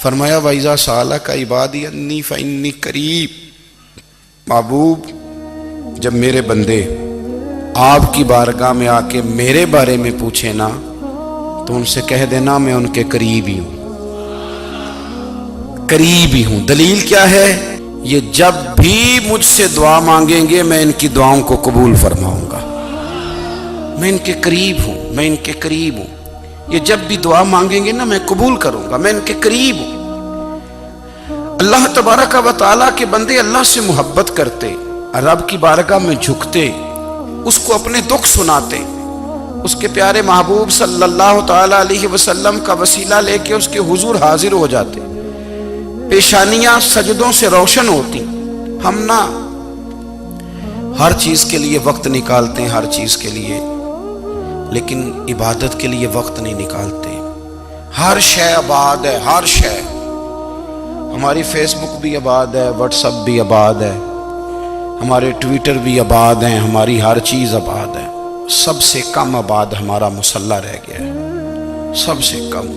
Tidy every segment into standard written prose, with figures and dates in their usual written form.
فرمایا وَإِذَا سَأَلَكَ عِبَادِي أَنِّي فَإِنِّي قَرِيب، محبوب جب میرے بندے آپ کی بارگاہ میں آ کے میرے بارے میں پوچھیں نا تو ان سے کہہ دینا میں ان کے قریب ہی ہوں، قریب ہی ہوں۔ دلیل کیا ہے؟ یہ جب بھی مجھ سے دعا مانگیں گے میں ان کی دعاؤں کو قبول فرماؤں گا، میں ان کے قریب ہوں، میں ان کے قریب ہوں۔ یہ جب بھی دعا مانگیں گے نا میں قبول کروں گا، میں ان کے قریب ہوں۔ اللہ تبارک و تعالیٰ کے بندے اللہ سے محبت کرتے، رب کی بارگاہ میں جھکتے، اس کو اپنے دکھ سناتے، اس کے پیارے محبوب صلی اللہ تعالیٰ علیہ وسلم کا وسیلہ لے کے اس کے حضور حاضر ہو جاتے، پیشانیاں سجدوں سے روشن ہوتی۔ ہم نا ہر چیز کے لیے وقت نکالتے ہیں، ہر چیز کے لیے، لیکن عبادت کے لیے وقت نہیں نکالتے۔ ہر شے آباد ہے، ہر شے، ہماری فیس بک بھی آباد ہے، واٹس ایپ بھی آباد ہے، ہمارے ٹویٹر بھی آباد ہیں، ہماری ہر چیز آباد ہے۔ سب سے کم آباد ہمارا مصلی رہ گیا ہے، سب سے کم۔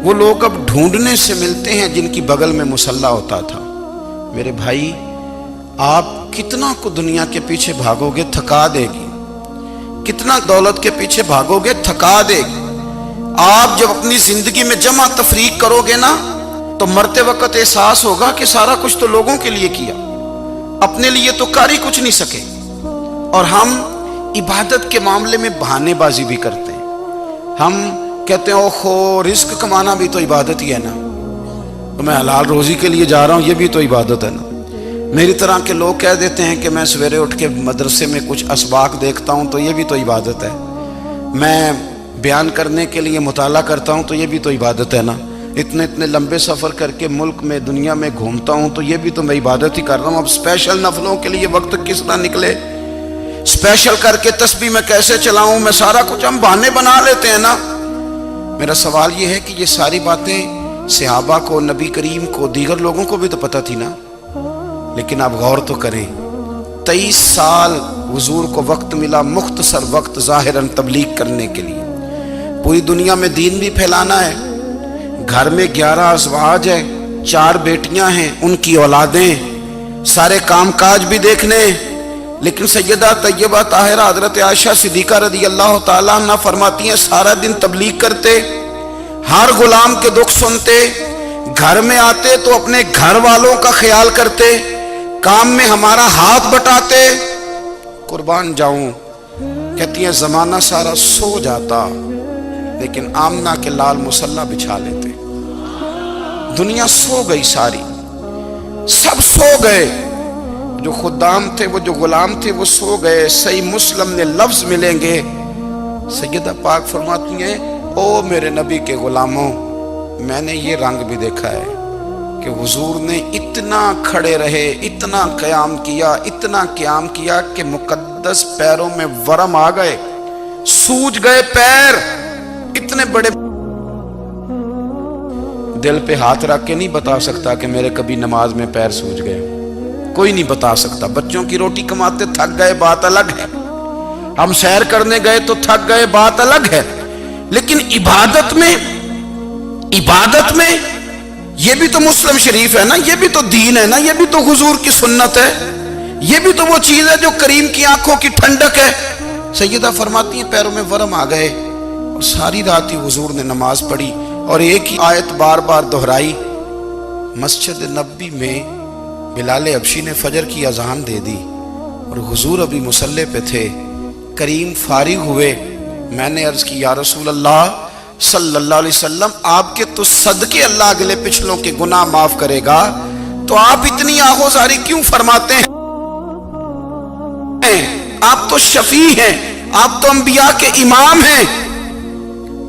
وہ لوگ اب ڈھونڈنے سے ملتے ہیں جن کی بغل میں مصلی ہوتا تھا۔ میرے بھائی آپ کتنا کو دنیا کے پیچھے بھاگو گے تھکا دے گی، کتنا دولت کے پیچھے بھاگو گے تھکا دے گی۔ آپ جب اپنی زندگی میں جمع تفریق کرو گے نا تو مرتے وقت احساس ہوگا کہ سارا کچھ تو لوگوں کے لیے کیا، اپنے لیے تو کر ہی کچھ نہیں سکے۔ اور ہم عبادت کے معاملے میں بہانے بازی بھی کرتے ہیں۔ ہم کہتے ہیں اوہو رزق کمانا بھی تو عبادت ہی ہے نا، تو میں حلال روزی کے لیے جا رہا ہوں، یہ بھی تو عبادت ہے نا۔ میری طرح کے لوگ کہہ دیتے ہیں کہ میں سویرے اٹھ کے مدرسے میں کچھ اسباق دیکھتا ہوں تو یہ بھی تو عبادت ہے، میں بیان کرنے کے لیے مطالعہ کرتا ہوں تو یہ بھی تو عبادت ہے نا، اتنے لمبے سفر کر کے ملک میں دنیا میں گھومتا ہوں تو یہ بھی تو میں عبادت ہی کر رہا ہوں۔ اب اسپیشل نفلوں کے لیے وقت کس طرح نکلے، اسپیشل کر کے تسبیح میں کیسے چلاؤں، میں سارا کچھ ہم بہانے بنا لیتے ہیں نا۔ میرا سوال یہ ہے کہ یہ ساری باتیں صحابہ کو، نبی کریم کو، دیگر لوگوں کو بھی تو پتہ تھی نا، لیکن آپ غور تو کریں 23 سال حضور کو وقت ملا، مختصر وقت ظاہراً تبلیغ کرنے کے لیے، پوری دنیا میں دین بھی پھیلانا ہے۔ گھر میں 11 ازواج ہے، 4 بیٹیاں ہیں، ان کی اولادیں، سارے کام کاج بھی دیکھنے، لیکن سیدہ طیبہ طاہرہ حضرت عائشہ صدیقہ رضی اللہ تعالیٰ عنہ فرماتی ہیں سارا دن تبلیغ کرتے، ہر غلام کے دکھ سنتے، گھر میں آتے تو اپنے گھر والوں کا خیال کرتے، کام میں ہمارا ہاتھ بٹاتے۔ قربان جاؤں، کہتی ہیں زمانہ سارا سو جاتا لیکن آمنہ کے لال مصلی بچھا لیتے۔ دنیا سو گئی، ساری سب سو گئے، جو خدام تھے، وہ جو غلام تھے وہ سو گئے۔ صحیح مسلم میں لفظ ملیں گے، سیدہ پاک فرماتی ہیں او میرے نبی کے غلاموں، میں نے یہ رنگ بھی دیکھا ہے کہ حضور نے اتنا کھڑے رہے، اتنا قیام کیا، اتنا قیام کیا کہ مقدس پیروں میں ورم آ گئے، سوج گئے پیر، اتنے بڑے۔ دل پہ ہاتھ رکھ کے نہیں بتا سکتا کہ میرے کبھی نماز میں پیر سوج گئے، کوئی نہیں بتا سکتا۔ بچوں کی روٹی کماتے تھک گئے بات الگ ہے، ہم سیر کرنے گئے تو تھک گئے بات الگ ہے، لیکن عبادت میں یہ بھی تو مسلم شریف ہے نا، یہ بھی تو دین ہے نا، یہ بھی تو حضور کی سنت ہے، یہ بھی تو وہ چیز ہے جو کریم کی آنکھوں کی ٹھنڈک ہے۔ سیدہ فرماتی ہیں پیروں میں ورم آ گئے، اور ساری رات ہی حضور نے نماز پڑھی اور ایک ہی آیت بار بار دہرائی۔ مسجد نبوی میں بلال حبشی نے فجر کی اذان دے دی اور حضور ابھی مصلی پہ تھے، کریم فارغ ہوئے، میں نے عرض کی یا رسول اللہ صلی اللہ علیہ وسلم آپ کے تو صدقے اللہ اگلے پچھلوں کے گناہ معاف کرے گا، تو آپ اتنی آہوزاری کیوں فرماتے ہیں؟ آپ تو شفیع ہیں، آپ تو انبیاء کے امام ہیں۔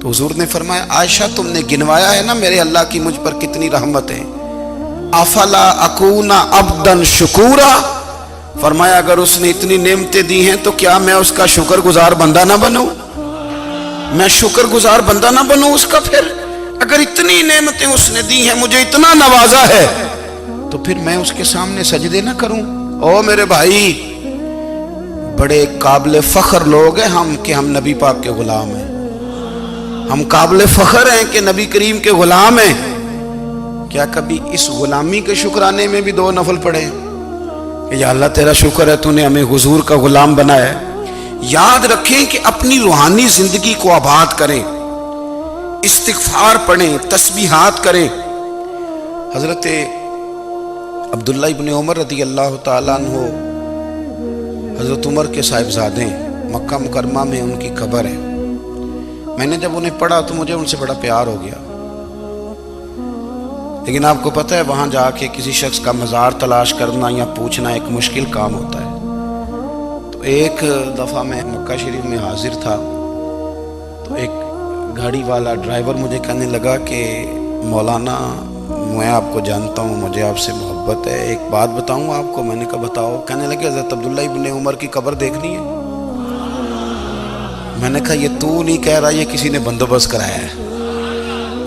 تو حضور نے فرمایا عائشہ تم نے گنوایا ہے نا میرے اللہ کی مجھ پر کتنی رحمت ہے، افلا اکون عبدا شکورا، فرمایا اگر اس نے اتنی نعمتیں دی ہیں تو کیا میں اس کا شکر گزار بندہ نہ بنوں، میں شکر گزار بندہ نہ بنوں اس کا؟ پھر اگر اتنی نعمتیں اس نے دی ہیں، مجھے اتنا نوازا ہے، تو پھر میں اس کے سامنے سجدے نہ کروں؟ او میرے بھائی، بڑے قابل فخر لوگ ہیں ہم کہ ہم نبی پاک کے غلام ہیں، ہم قابل فخر ہیں کہ نبی کریم کے غلام ہیں، کیا کبھی اس غلامی کے شکرانے میں بھی 2 نفل پڑھے کہ یا اللہ تیرا شکر ہے تو نے ہمیں حضور کا غلام بنایا ہے؟ یاد رکھیں کہ اپنی روحانی زندگی کو آباد کریں، استغفار پڑھیں، تسبیحات کریں۔ حضرت عبداللہ ابن عمر رضی اللہ تعالیٰ عنہ حضرت عمر کے صاحبزادے ہیں، مکہ مکرمہ میں ان کی قبر ہے۔ میں نے جب انہیں پڑھا تو مجھے ان سے بڑا پیار ہو گیا، لیکن آپ کو پتہ ہے وہاں جا کے کسی شخص کا مزار تلاش کرنا یا پوچھنا ایک مشکل کام ہوتا ہے۔ تو ایک دفعہ میں مکہ شریف میں حاضر تھا، تو ایک گاڑی والا ڈرائیور مجھے کہنے لگا کہ مولانا میں آپ کو جانتا ہوں، مجھے آپ سے محبت ہے، ایک بات بتاؤں آپ کو۔ میں نے کہا بتاؤ۔ کہنے لگے حضرت عبداللہ ابن عمر کی قبر دیکھنی ہے۔ میں نے کہا یہ تو نہیں کہہ رہا، یہ کسی نے بندوبست کرایا ہے،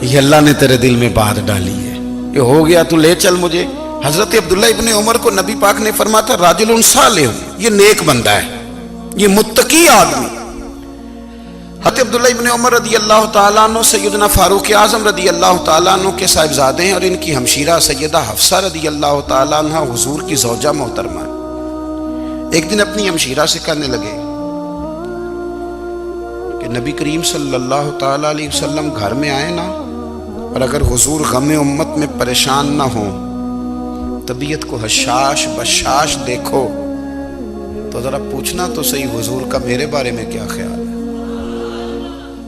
یہ اللہ نے تیرے دل میں بات ڈالی ہے، یہ ہو گیا، تو لے چل مجھے۔ حضرت عبداللہ ابن عمر کو نبی پاک نے فرمایا تھا راجل صالح، یہ نیک بندہ ہے، یہ متقی آدمی۔ حضرت عبداللہ ابن عمر رضی اللہ تعالیٰ عنہ سیدنا فاروق اعظم رضی اللہ تعالیٰ عنہ کے صاحبزادے ہیں، اور ان کی ہمشیرہ سیدہ حفصہ رضی اللہ تعالیٰ عنہ حضور کی زوجہ محترمہ۔ ایک دن اپنی ہمشیرہ سے کہنے لگے کہ نبی کریم صلی اللہ تعالیٰ علیہ وسلم گھر میں آئے نا، اور اگر حضور غم امت میں پریشان نہ ہوں، طبیعت کو حشاش بشاش دیکھو، تو ذرا پوچھنا تو صحیح حضور کا میرے بارے میں کیا خیال ہے،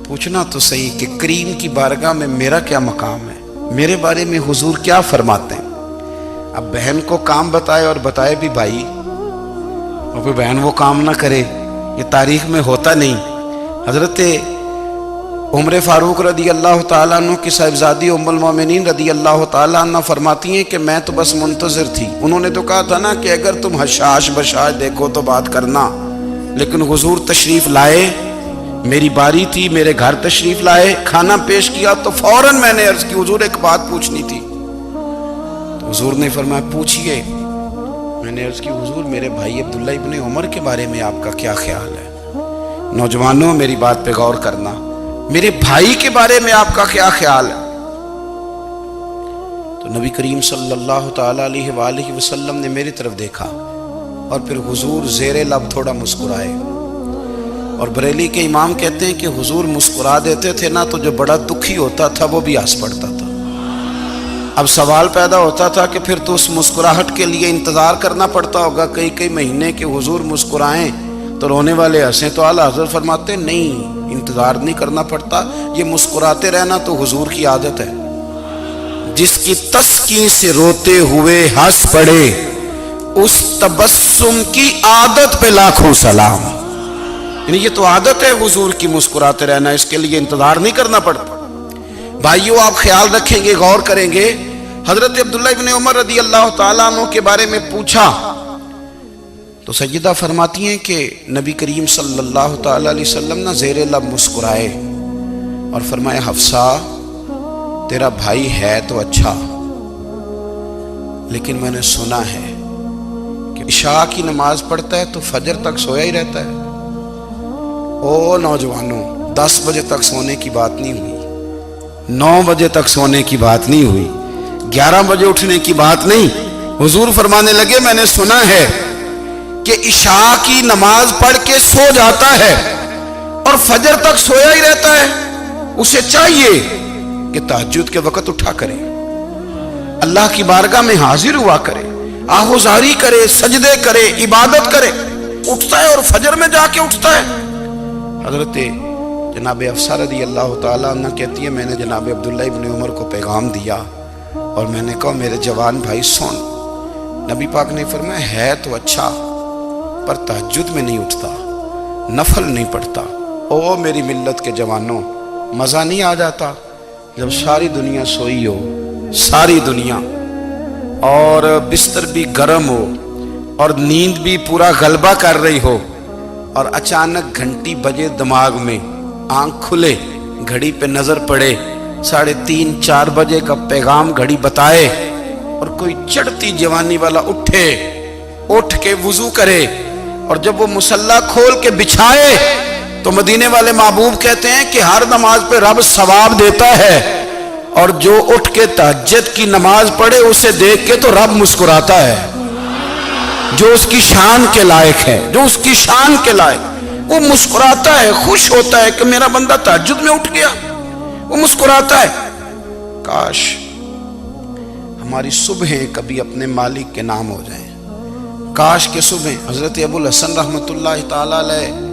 پوچھنا تو صحیح کہ کریم کی بارگاہ میں میرا کیا مقام ہے، میرے بارے میں حضور کیا فرماتے ہیں۔ اب بہن کو کام بتائے، اور بتائے بھی بھائی، اور پھر بہن وہ کام نہ کرے، یہ تاریخ میں ہوتا نہیں۔ حضرت عمر فاروق رضی اللہ تعالیٰ عنہ کی صاحبزادی ام المومنین رضی اللہ تعالیٰ عنہ فرماتی ہیں کہ میں تو بس منتظر تھی، انہوں نے تو کہا تھا نا کہ اگر تم حشاش بشاش دیکھو تو بات کرنا، لیکن حضور تشریف لائے، میری باری تھی، میرے گھر تشریف لائے، کھانا پیش کیا تو فوراً میں نے عرض کی حضور ایک بات پوچھنی تھی۔ تو حضور نے فرمایا پوچھئے۔ میں نے عرض کی حضور میرے بھائی عبداللہ ابن عمر کے بارے میں آپ کا کیا خیال ہے؟ نوجوانوں میری بات پہ غور کرنا، میرے بھائی کے بارے میں آپ کا کیا خیال ہے؟ تو نبی کریم صلی اللہ تعالیٰ علیہ وآلہ وسلم نے میری طرف دیکھا، اور پھر حضور زیر لب تھوڑا مسکرائے، اور بریلی کے امام کہتے ہیں کہ حضور مسکرا دیتے تھے نا تو جو بڑا دکھی ہوتا تھا وہ بھی ہنس پڑتا تھا۔ اب سوال پیدا ہوتا تھا کہ پھر تو اس مسکراہٹ کے لیے انتظار کرنا پڑتا ہوگا کئی مہینے کہ حضور مسکرائیں تو رونے والے ہنسیں، تو اعلیٰ حضرت فرماتے نہیں، انتظار نہیں کرنا پڑتا، یہ مسکراتے رہنا تو حضور کی عادت ہے۔ جس کی تسکین سے روتے ہوئے ہنس پڑے، اس تبسم کی عادت پہ لاکھوں سلام۔ یعنی یہ تو عادت ہے حضور کی مسکراتے رہنا، اس کے لیے انتظار نہیں کرنا پڑتا۔ بھائیو آپ خیال رکھیں گے، غور کریں گے، حضرت عبداللہ ابن عمر رضی اللہ تعالیٰ عنہ کے بارے میں پوچھا تو سیدہ فرماتی ہیں کہ نبی کریم صلی اللہ تعالیٰ علیہ وسلم نہ زیر لب مسکرائے اور فرمایا حفصہ تیرا بھائی ہے تو اچھا، لیکن میں نے سنا ہے کہ عشاء کی نماز پڑھتا ہے تو فجر تک سویا ہی رہتا ہے۔ او نوجوانوں، 10 بجے تک سونے کی بات نہیں ہوئی، 9 بجے تک سونے کی بات نہیں ہوئی، 11 بجے اٹھنے کی بات نہیں۔ حضور فرمانے لگے میں نے سنا ہے کہ عشاء کی نماز پڑھ کے سو جاتا ہے اور فجر تک سویا ہی رہتا ہے، اسے چاہیے کہ تہجد کے وقت اٹھا کرے، اللہ کی بارگاہ میں حاضر ہوا کرے، آہوزاری کرے، سجدے کرے، عبادت کرے، اٹھتا ہے اور فجر میں جا کے اٹھتا ہے۔ حضرت جناب حفصہ رضی اللہ تعالیٰ عنہ کہتی ہے میں نے جناب عبداللہ ابن عمر کو پیغام دیا اور میں نے کہا میرے جوان بھائی سن، نبی پاک نے فرمایا ہے تو اچھا پر تہجد میں نہیں اٹھتا، نفل نہیں پڑھتا۔ او میری ملت کے جوانوں، مزہ نہیں آ جاتا جب ساری دنیا سوئی ہو، ساری دنیا، اور بستر بھی گرم ہو اور نیند بھی پورا غلبہ کر رہی ہو، اور اچانک گھنٹی بجے دماغ میں، آنکھ کھلے، گھڑی پہ نظر پڑے، 3:30 4 بجے کا پیغام گھڑی بتائے، اور کوئی چڑھتی جوانی والا اٹھ کے وضو کرے، اور جب وہ مصلی کھول کے بچھائے تو مدینے والے محبوب کہتے ہیں کہ ہر نماز پہ رب ثواب دیتا ہے، اور جو اٹھ کے تہجد کی نماز پڑھے اسے دیکھ کے تو رب مسکراتا ہے، جو اس کی شان کے لائق ہے، جو اس کی شان کے لائق، وہ مسکراتا ہے، خوش ہوتا ہے کہ میرا بندہ تہجد میں اٹھ گیا، وہ مسکراتا ہے۔ کاش ہماری صبحیں کبھی اپنے مالک کے نام ہو جائیں، کاش کے صبح۔ حضرت ابو الحسن رحمۃ اللہ تعالی علیہ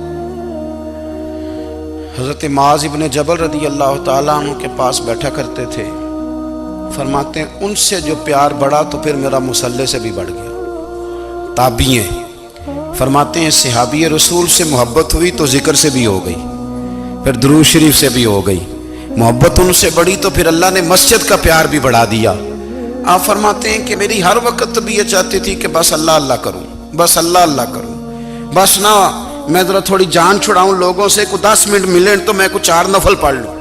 حضرت معاذ ابن جبل رضی اللہ تعالیٰ عنہ کے پاس بیٹھا کرتے تھے، فرماتے ہیں ان سے جو پیار بڑھا تو پھر میرا مصلی سے بھی بڑھ گیا۔ تابعی ہیں، فرماتے ہیں صحابی رسول سے محبت ہوئی تو ذکر سے بھی ہو گئی، پھر درود شریف سے بھی ہو گئی، محبت ان سے بڑھی تو پھر اللہ نے مسجد کا پیار بھی بڑھا دیا۔ آپ فرماتے ہیں کہ میری ہر وقت طبیعت چاہتی تھی کہ بس اللہ اللہ کروں، بس اللہ اللہ کروں، بس نہ میں ذرا تھوڑی جان چھڑاؤں لوگوں سے، کو 10 منٹ ملے تو میں کو 4 نفل پڑھ لوں،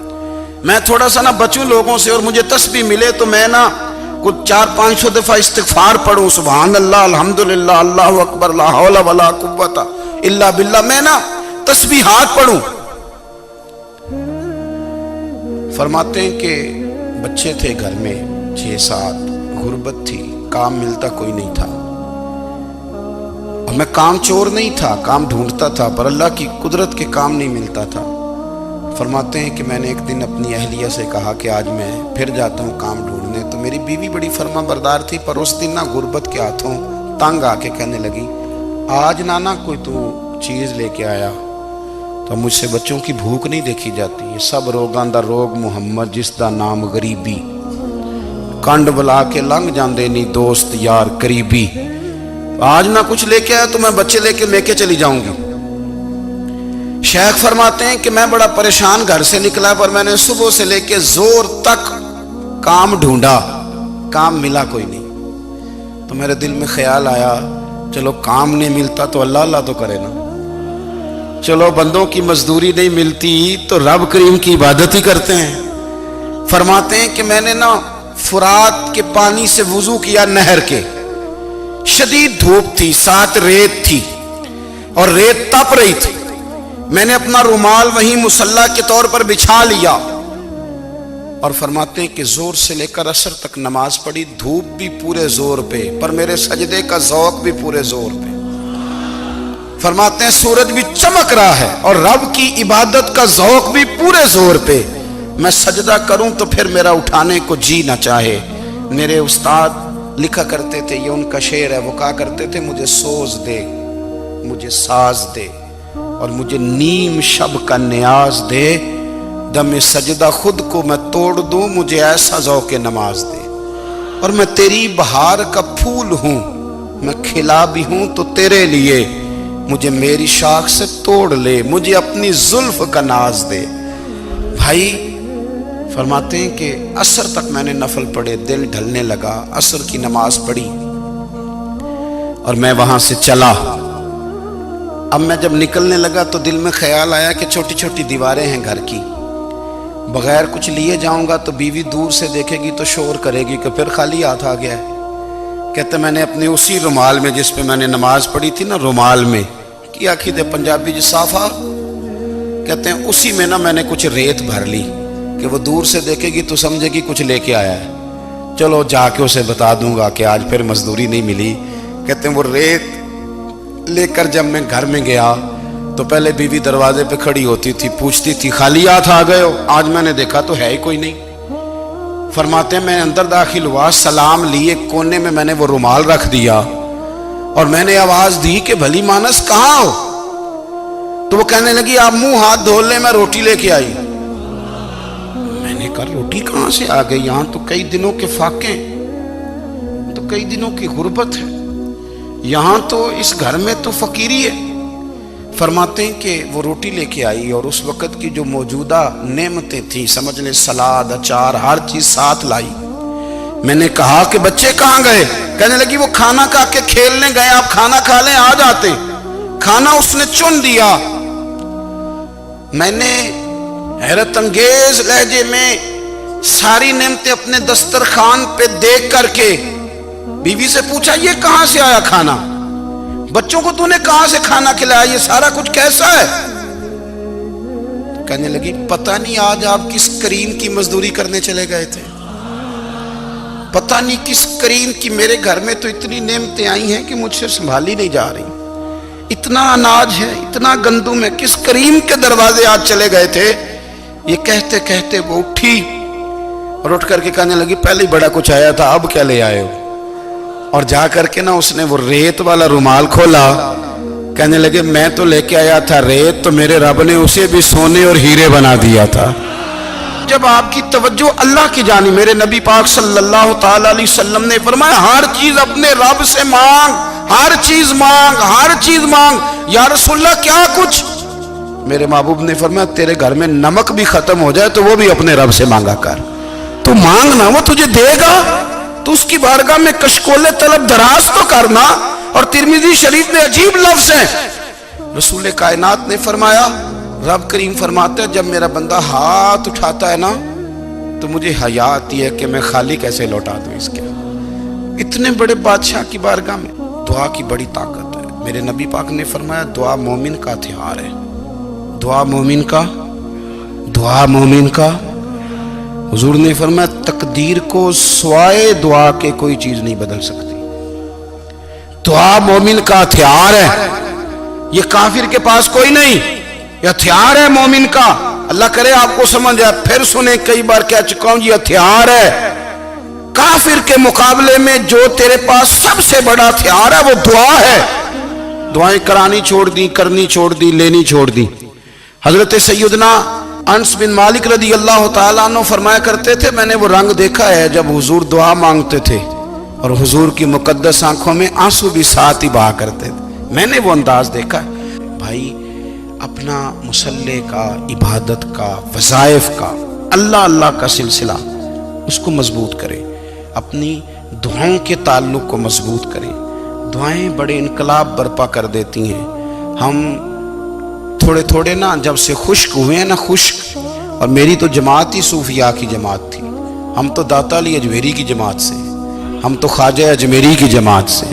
میں تھوڑا سا نہ بچوں لوگوں سے، اور مجھے تسبیح ملے تو میں نہ کچھ 400-500 دفعہ استغفار پڑھوں، سبحان اللہ، الحمدللہ، اللہ اکبر، لا حول ولا قوت الا باللہ، میں نہ تسبیحات پڑھوں۔ فرماتے ہیں کہ بچے تھے گھر میں 6-7، غربت تھی، کام ملتا کوئی نہیں تھا، اور میں کام چور نہیں تھا، کام ڈھونڈتا تھا، پر اللہ کی قدرت کے کام نہیں ملتا تھا۔ فرماتے ہیں کہ میں نے ایک دن اپنی اہلیہ سے کہا کہ آج میں پھر جاتا ہوں کام ڈھونڈنے، تو میری بیوی بڑی فرما بردار تھی، پر اس دن نہ غربت کے ہاتھوں تنگ آ کے کہنے لگی آج نانا کوئی تو چیز لے کے آیا، تو مجھ سے بچوں کی بھوک نہیں دیکھی جاتی، یہ سب روگاں دا روگ محمد جس دا نام غریبی، کنڈ بلا کے لنگ جاندے نہیں دوست یار قریبی، آج نہ کچھ لے کے آیا تو میں بچے لے کے میکے چلی جاؤں گی۔ شیخ فرماتے ہیں کہ میں بڑا پریشان گھر سے نکلا، پر میں نے صبح سے لے کے زور تک کام ڈھونڈا، کام ملا کوئی نہیں، تو میرے دل میں خیال آیا چلو کام نہیں ملتا تو اللہ اللہ تو کرے نا، چلو بندوں کی مزدوری نہیں ملتی تو رب کریم کی عبادت ہی کرتے ہیں۔ فرماتے ہیں کہ میں نے نا فرات کے پانی سے وضو کیا، نہر کے، شدید دھوپ تھی، ساتھ ریت تھی اور ریت تپ رہی تھی، میں نے اپنا رومال وہیں مصلی کے طور پر بچھا لیا، اور فرماتے ہیں کہ زور سے لے کر عصر تک نماز پڑھی، دھوپ بھی پورے زور پہ، پر میرے سجدے کا ذوق بھی پورے زور پہ۔ فرماتے ہیں سورج بھی چمک رہا ہے اور رب کی عبادت کا ذوق بھی پورے زور پہ، میں سجدہ کروں تو پھر میرا اٹھانے کو جی نہ چاہے۔ میرے استاد لکھا کرتے تھے، یہ ان کا شعر ہے، وہ کہا کرتے تھے مجھے سوز دے، مجھے ساز دے، اور مجھے نیم شب کا نیاز دے، دم سجدہ خود کو میں توڑ دوں، مجھے ایسا ذوق نماز دے، اور میں تیری بہار کا پھول ہوں، میں کھلا بھی ہوں تو تیرے لیے، مجھے میری شاخ سے توڑ لے، مجھے اپنی زلف کا ناز دے۔ بھائی فرماتے ہیں کہ عصر تک میں نے نفل پڑھے، دل ڈھلنے لگا، عصر کی نماز پڑھی اور میں وہاں سے چلا۔ اب میں جب نکلنے لگا تو دل میں خیال آیا کہ چھوٹی چھوٹی دیواریں ہیں گھر کی، بغیر کچھ لیے جاؤں گا تو بیوی دور سے دیکھے گی تو شور کرے گی کہ پھر خالی ہاتھ آ گیا ہے۔ کہتے میں نے اپنے اسی رومال میں جس پہ میں نے نماز پڑھی تھی نا، رومال میں کیا کھیتے پنجابی جو صافہ کہتے ہیں، اسی میں نا میں نے کچھ ریت بھر لی کہ وہ دور سے دیکھے گی تو سمجھے گی کچھ لے کے آیا ہے، چلو جا کے اسے بتا دوں گا کہ آج پھر مزدوری نہیں ملی۔ کہتے ہیں وہ ریت لے کر جب میں گھر میں گیا تو پہلے بیوی دروازے پہ کھڑی ہوتی تھی، پوچھتی تھی خالی ہاتھ آ گئے ہو؟ آج میں نے دیکھا تو ہے ہی کوئی نہیں۔ فرماتے ہیں میں اندر داخل ہوا، سلام لیے، کونے میں نے وہ رومال رکھ دیا اور میں نے آواز دی کہ بھلی مانس کہاں ہو؟ تو وہ کہنے لگی آپ منہ ہاتھ دھو لیں، میں روٹی لے کے آئی۔ میں نے کہا روٹی کہاں سے آ گئی؟ یہاں تو کئی دنوں کے فاقے، تو کئی دنوں کی غربت ہے، یہاں تو اس گھر میں تو فقیری ہے۔ فرماتے ہیں کہ وہ روٹی لے کے آئی اور اس وقت کی جو موجودہ نعمتیں تھیں، سمجھ لیں سلاد، اچار، ہر چیز ساتھ لائی۔ میں نے کہا کہ بچے کہاں گئے؟ کہنے لگی وہ کھانا کھا کے کھیلنے گئے، آپ کھانا کھا لیں آ جاتے۔ کھانا اس نے چن دیا۔ میں نے حیرت انگیز لہجے میں ساری نعمتیں اپنے دسترخوان پہ دیکھ کر کے بیوی سے پوچھا یہ کہاں سے آیا کھانا؟ بچوں کو تو نے کہاں سے کھانا کھلایا؟ یہ سارا کچھ کیسا ہے؟ کہنے لگی پتہ نہیں آج آپ کس کریم کی مزدوری کرنے چلے گئے تھے، پتہ نہیں کس کریم کی، میرے گھر میں تو اتنی نعمتیں آئی ہیں کہ مجھ سے سنبھالی نہیں جا رہی، اتنا اناج ہے، اتنا گندم ہے، کس کریم کے دروازے آج چلے گئے تھے؟ یہ کہتے کہتے وہ اٹھی اور اٹھ کر کے کہنے لگی پہلے ہی بڑا کچھ آیا تھا، اب کیا لے آئے ہو؟ اور جا کر کے نا اس نے وہ ریت والا رومال کھولا، کہنے لگے میں تو لے کے آیا تھا ریت، تو میرے رب نے اسے بھی سونے اور ہیرے بنا دیا تھا۔ جب آپ کی توجہ اللہ کی جانب، میرے نبی پاک صلی اللہ تعالی علیہ وسلم نے فرمایا ہر چیز اپنے رب سے مانگ، ہر چیز مانگ، ہر چیز مانگ۔ یا رسول اللہ کیا کچھ؟ میرے محبوب نے فرمایا تیرے گھر میں نمک بھی ختم ہو جائے تو وہ بھی اپنے رب سے مانگا کر، تو مانگنا وہ تجھے دے گا، تو اس کی بارگاہ میں کشکول طلب دراز تو کرنا۔ اور ترمذی شریف میں عجیب لفظ ہے، رسول کائنات نے فرمایا، رب کریم فرماتے ہیں جب میرا بندہ ہاتھ اٹھاتا ہے نا تو مجھے حیا آتی ہے کہ میں خالی کیسے لوٹا دوں اس کے۔ اتنے بڑے بادشاہ کی بارگاہ میں دعا کی بڑی طاقت ہے۔ میرے نبی پاک نے فرمایا دعا مومن کا ہتھیار ہے، دعا مومن کا، دعا مومن کا۔ حضور نے فرمایا تقدیر کو سوائے دعا کے کوئی چیز نہیں بدل سکتی، دعا مومن کا ہتھیار ہے، یہ کافر کے پاس کوئی نہیں، یہ ہتھیار ہے مومن کا۔ اللہ کرے آپ کو سمجھ آئے، پھر سنیں، کئی بار کہہ چکا ہوں یہ ہتھیار ہے۔ کافر کے مقابلے میں جو تیرے پاس سب سے بڑا ہتھیار ہے وہ دعا ہے۔ دعائیں کرانی چھوڑ دی، کرنی چھوڑ دی، لینی چھوڑ دی۔ حضرت سیدنا انس بن مالک رضی اللہ تعالیٰ عنہ فرمایا کرتے تھے میں نے وہ رنگ دیکھا ہے جب حضور دعا مانگتے تھے اور حضور کی مقدس آنکھوں میں آنسو بھی ساتھ ہی بہا کرتے تھے، میں نے وہ انداز دیکھا ہے۔ بھائی اپنا مصلی کا، عبادت کا، وظائف کا، اللہ اللہ کا سلسلہ اس کو مضبوط کرے، اپنی دعاؤں کے تعلق کو مضبوط کرے۔ دعائیں بڑے انقلاب برپا کر دیتی ہیں۔ ہم تھوڑے تھوڑے نا جب سے خشک ہوئے ہیں نا، خشک، اور میری تو جماعت ہی صوفیاء کی جماعت تھی، ہم تو داتا علی اجمیری کی جماعت سے، ہم تو خواجہ اجمیری کی جماعت سے،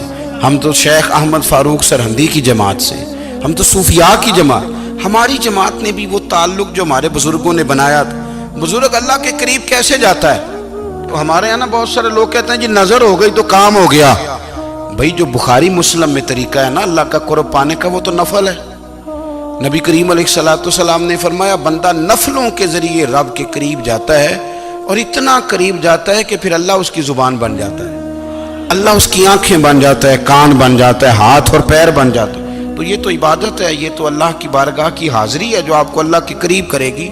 ہم تو شیخ احمد فاروق سرہندی کی جماعت سے، ہم تو صوفیاء کی جماعت۔ ہماری جماعت نے بھی وہ تعلق جو ہمارے بزرگوں نے بنایا تھا۔ بزرگ اللہ کے قریب کیسے جاتا ہے؟ تو ہمارے یہاں نا بہت سارے لوگ کہتے ہیں جی نظر ہو گئی تو کام ہو گیا۔ بھائی جو بخاری مسلم میں طریقہ ہے نا اللہ کا قرب پانے کا وہ تو نفل ہے۔ نبی کریم علیہ السلام نے فرمایا بندہ نفلوں کے ذریعے رب کے قریب جاتا ہے، اور اتنا قریب جاتا ہے کہ پھر اللہ اس کی زبان بن جاتا ہے، اللہ اس کی آنکھیں بن جاتا ہے، کان بن جاتا ہے، ہاتھ اور پیر بن جاتا ہے۔ تو یہ تو عبادت ہے، یہ تو اللہ کی بارگاہ کی حاضری ہے جو آپ کو اللہ کے قریب کرے گی۔